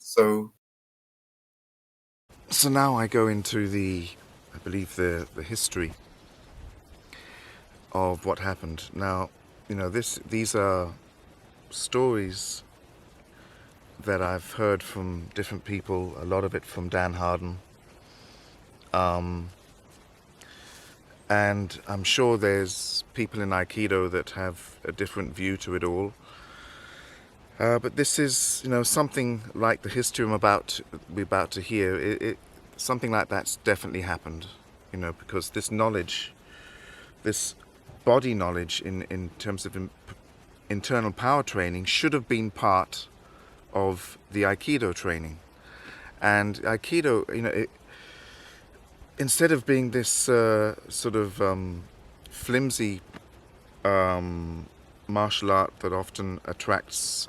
So, so now I go into I believe the history of what happened. Now, these are stories that I've heard from different people. A lot of it from Dan Harden, and I'm sure there's people in Aikido that have a different view to it all. But this is, something like the history we're about to hear. Something like that's definitely happened, because this knowledge, this body knowledge in terms of internal power training should have been part of the Aikido training. And Aikido, instead of being this sort of flimsy martial art that often attracts,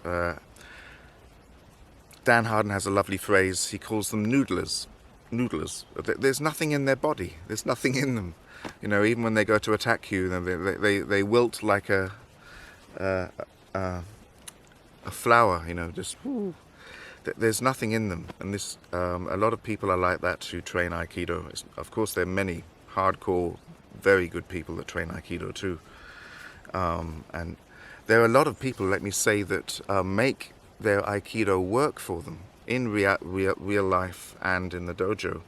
Dan Harden has a lovely phrase. He calls them noodlers. There's nothing in their body. There's nothing in them. Even when they go to attack you, they wilt like a flower. Just whoo. There's nothing in them. And this, a lot of people are like that who train Aikido. Of course, there are many hardcore, very good people that train Aikido too. And there are a lot of people, let me say, that make their Aikido work for them in real life and in the dojo.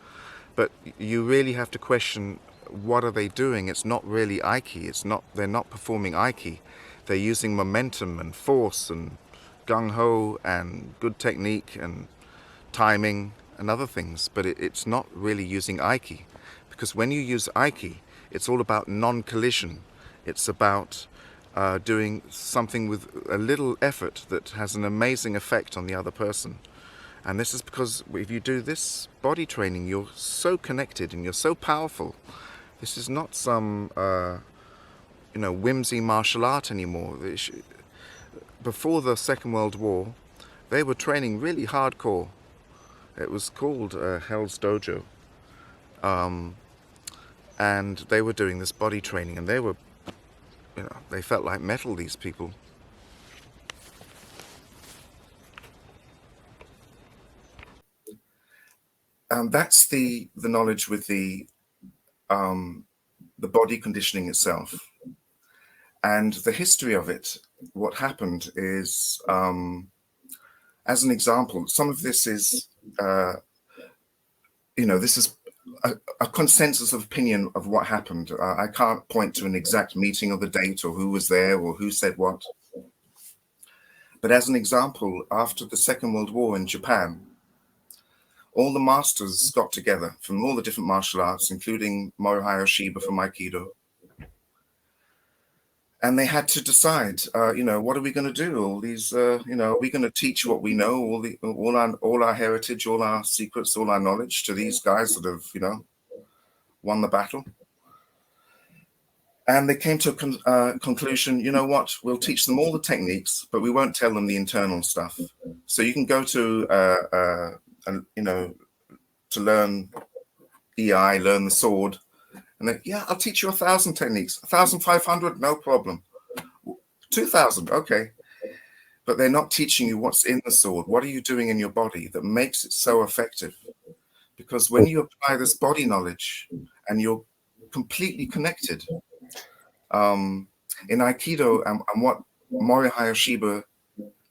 But you really have to question, what are they doing? It's not really Aiki. They're not performing Aiki. They're using momentum and force and gung-ho and good technique and timing and other things. But it's not really using Aiki. Because when you use Aiki, it's all about non-collision. It's about doing something with a little effort that has an amazing effect on the other person. And this is because if you do this body training, you're so connected and you're so powerful. This is not some, whimsy martial art anymore. Before the Second World War, they were training really hardcore. It was called Hell's Dojo. And they were doing this body training, and they were, they felt like metal, these people. That's the knowledge with the body conditioning itself. And the history of it, what happened is, as an example, some of this is, this is a consensus of opinion of what happened. I can't point to an exact meeting or the date or who was there or who said what. But as an example, after the Second World War in Japan, all the masters got together from all the different martial arts, including Morihei Shiba from Aikido. And they had to decide, what are we going to do? All these, are we going to teach what we know, all our heritage, all our secrets, all our knowledge to these guys that have, won the battle? And they came to a conclusion, you know what, we'll teach them all the techniques, but we won't tell them the internal stuff. So you can go to, to learn EI, learn the sword. And then, yeah, I'll teach you 1,000 techniques. 1,500, no problem. 2,000, okay. But they're not teaching you what's in the sword. What are you doing in your body that makes it so effective? Because when you apply this body knowledge and you're completely connected, in Aikido, and what Morihei Shiba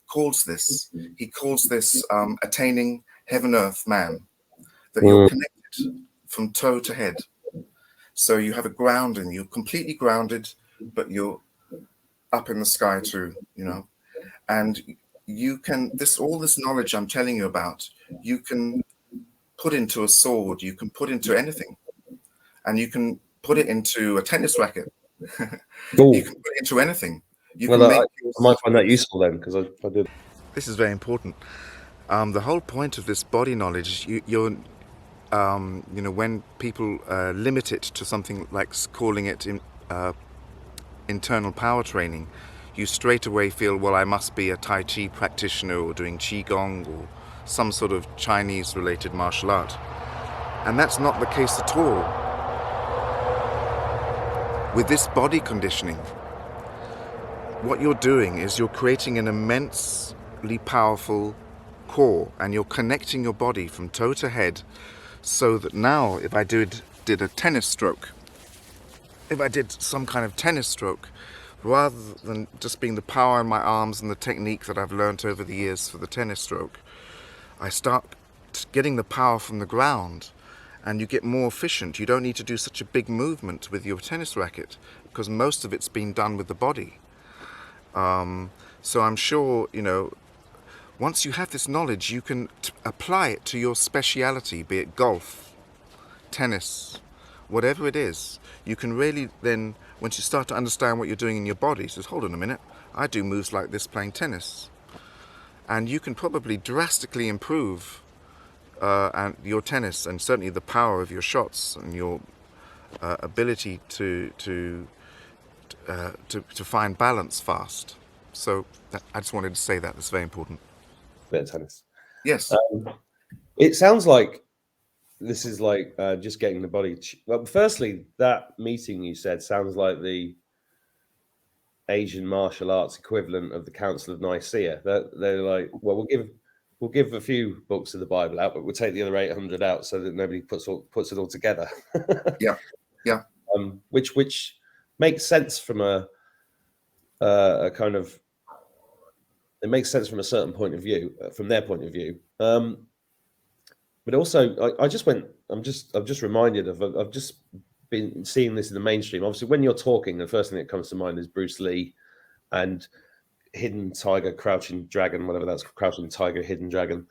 calls this, he calls this attaining heaven earth man, that you're connected from toe to head. So you have a grounding, you're completely grounded, but you're up in the sky too, and you can, all this knowledge I'm telling you about, you can put into a sword, you can put into anything, and you can put it into a tennis racket. You can put it into anything. I might find that useful then, because I did. This is very important. The whole point of this body knowledge, you're when people limit it to something like calling it internal power training, you straight away feel, well, I must be a Tai Chi practitioner or doing Qigong or some sort of Chinese-related martial art. And that's not the case at all. With this body conditioning, what you're doing is you're creating an immensely powerful core, and you're connecting your body from toe to head, so that now if I did a tennis stroke, if I did some kind of tennis stroke, rather than just being the power in my arms and the technique that I've learnt over the years for the tennis stroke, I start getting the power from the ground, and you get more efficient. You don't need to do such a big movement with your tennis racket, because most of it's been done with the body. So I'm sure, once you have this knowledge, you can apply it to your speciality, be it golf, tennis, whatever it is. You can really then, once you start to understand what you're doing in your body, says, hold on a minute, I do moves like this playing tennis. And you can probably drastically improve and your tennis, and certainly the power of your shots and your ability to find balance fast. So I just wanted to say that. That's very important. Bit of tennis. Yes. It sounds like this is like just getting the body. Well, firstly, that meeting you said sounds like the Asian martial arts equivalent of the Council of Nicaea. They're like, well, we'll give a few books of the Bible out, but we'll take the other 800 out so that nobody puts it all together. Yeah. Which makes sense from a kind of. It makes sense from a certain point of view, from their point of view. But also, I'm just reminded of. I've just been seeing this in the mainstream. Obviously, when you're talking, the first thing that comes to mind is Bruce Lee and Hidden Tiger, Crouching Dragon, whatever that's Crouching Tiger, Hidden Dragon,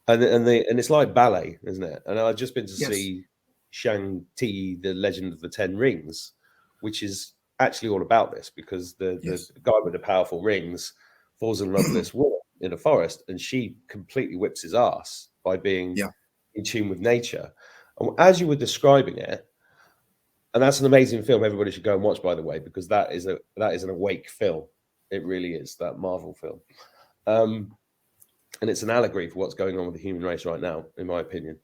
and it's like ballet, isn't it? And I've just been to see Shang-Chi, the Legend of the Ten Rings, which is actually all about this, because the guy with the powerful rings falls in love with this woman in a forest, and she completely whips his ass by being in tune with nature. And as you were describing it, and that's an amazing film, everybody should go and watch, by the way, because that is an awake film. It really is, that Marvel film. And it's an allegory for what's going on with the human race right now, in my opinion.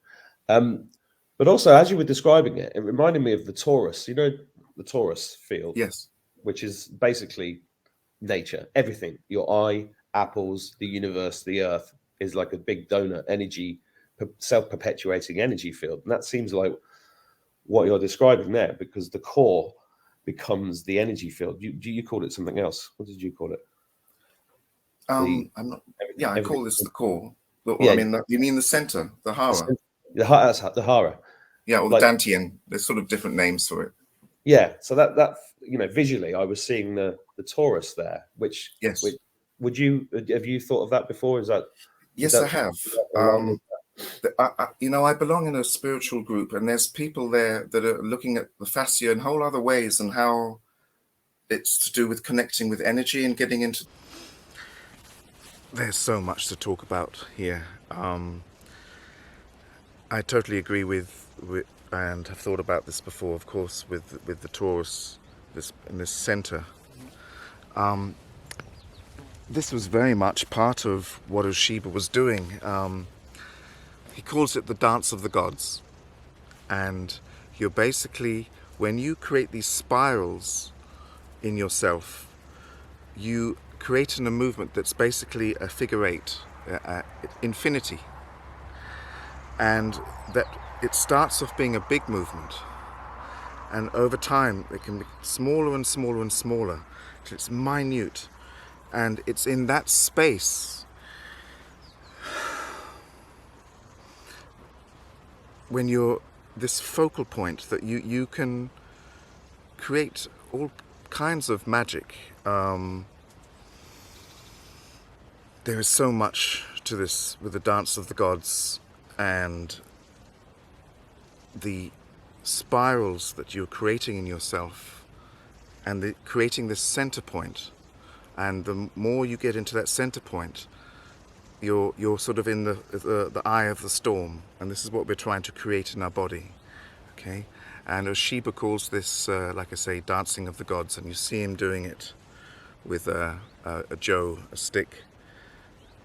But also, as you were describing it, it reminded me of the torus. The torus field? Yes. Which is basically nature. Everything. Your eye, apples, the universe, the earth is like a big donor energy, self-perpetuating energy field. And that seems like what you're describing there, because the core becomes the energy field. You called it something else. What did you call it? I'm not. Yeah, I call this the core. I mean, you mean the center, the hara? That's the hara. Yeah, or the dantian. There's sort of different names for it. Yeah. So that visually, I was seeing the torus there. Which have you thought of that before? Yes, I have. I belong in a spiritual group, and there's people there that are looking at the fascia in whole other ways, and how it's to do with connecting with energy and getting into. There's so much to talk about here. I totally agree with, and have thought about this before, of course, with the torus, this center. This was very much part of what Oshiba was doing. He calls it the dance of the gods. And you're basically, when you create these spirals in yourself, you create a movement that's basically a figure eight, infinity. And that it starts off being a big movement. And over time, it can be smaller and smaller and smaller till it's minute. And it's in that space when you're this focal point that you can create all kinds of magic. There is so much to this with the dance of the gods, and the spirals that you're creating in yourself, and creating this center point. And the more you get into that center point, you're sort of in the eye of the storm, and this is what we're trying to create in our body. Okay, and Oshiba calls this, like I say, dancing of the gods, and you see him doing it with a stick.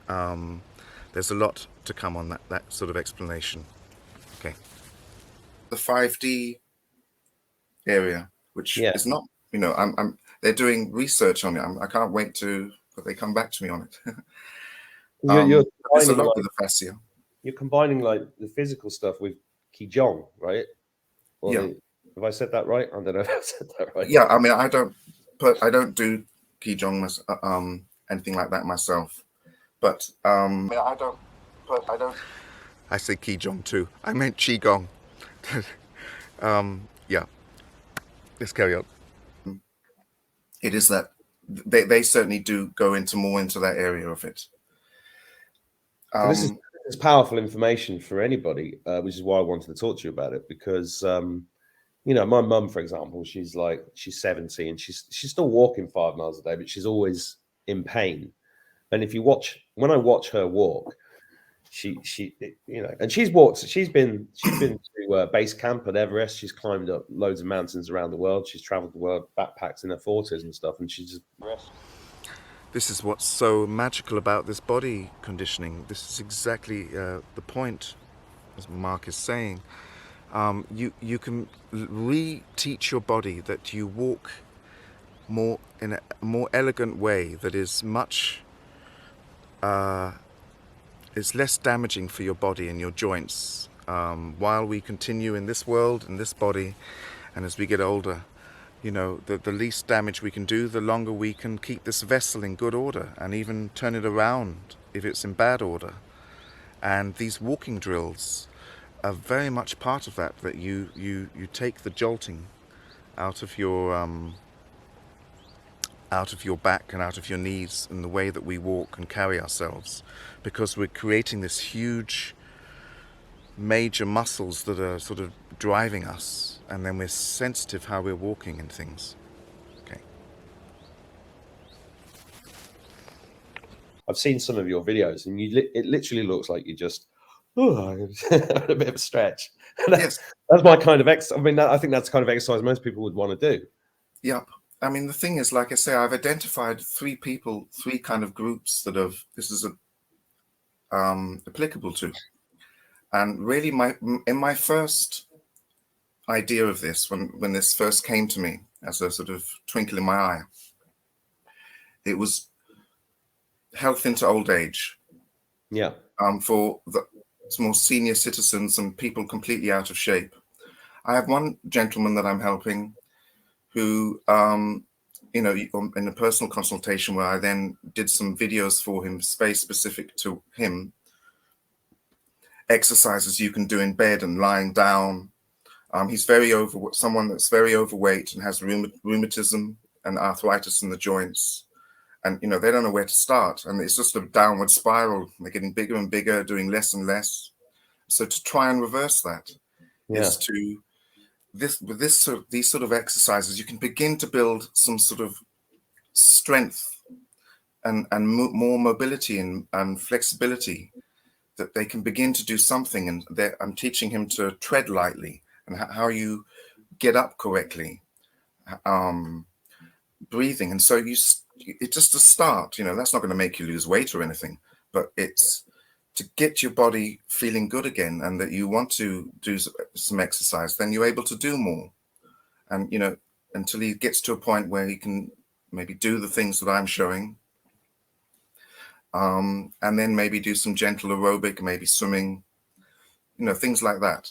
There's a lot to come on that sort of explanation. Okay, the 5D area, which is not, they're doing research on it. I can't wait that they come back to me on it. You're There's a combining lot like with the fascia. you're combining like the physical stuff with qigong, right? Or Yeah, have I said that right? I don't know if I said that right. yeah. I mean, I don't do qigong, anything like that myself. But yeah, I don't. I say qigong too. I meant qigong. Yeah. Let's carry on. It is that they certainly do go into more into that area of it. Well, this is powerful information for anybody, which is why I wanted to talk to you about it because you know, my mum, for example, she's 70 and she's still walking 5 miles a day, but she's always in pain. And if you watch when I watch her walk, she you know, and she's been to base camp at Everest. She's climbed up loads of mountains around the world. She's traveled the world backpacks in her 40s and stuff, and she's just This is what's so magical about this body conditioning. This is exactly the point, as Mark is saying. You can re-teach your body that you walk more in a more elegant way that is much is less damaging for your body and your joints while we continue in this world, in this body, and as we get older. You know, the least damage we can do, the longer we can keep this vessel in good order and even turn it around if it's in bad order. And these walking drills are very much part of that, that you take the jolting out of your back and out of your knees in the way that we walk and carry ourselves, because we're creating this huge major muscles that are sort of driving us, and then we're sensitive how we're walking and things. Okay. I've seen some of your videos, and it literally looks like you just a bit of a stretch. Yes. That's my kind of exercise. I mean, I think that's the kind of exercise most people would want to do. Yep. I mean, the thing is, like I say, I've identified three kind of groups that this is applicable to. And really, in my first idea of this, when this first came to me as a sort of twinkle in my eye, it was health into old age. Yeah. For the more senior citizens and people completely out of shape. I have one gentleman that I'm helping who, you know, in a personal consultation where I then did some videos for him, space specific to him, exercises you can do in bed and lying down. He's someone that's very overweight and has rheumatism and arthritis in the joints. And, you know, they don't know where to start. And it's just a downward spiral. They're getting bigger and bigger, doing less and less. So to try and reverse that is to these sort of exercises, you can begin to build some sort of strength and more mobility and flexibility, that they can begin to do something. And I'm teaching him to tread lightly and how you get up correctly, breathing. And so it's just a start, you know, that's not going to make you lose weight or anything, but it's to get your body feeling good again, and that you want to do some exercise, then you're able to do more. And, you know, until he gets to a point where he can maybe do the things that I'm showing, and then maybe do some gentle aerobic, maybe swimming, you know, things like that.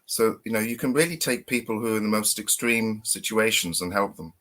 So, you know, you can really take people who are in the most extreme situations and help them.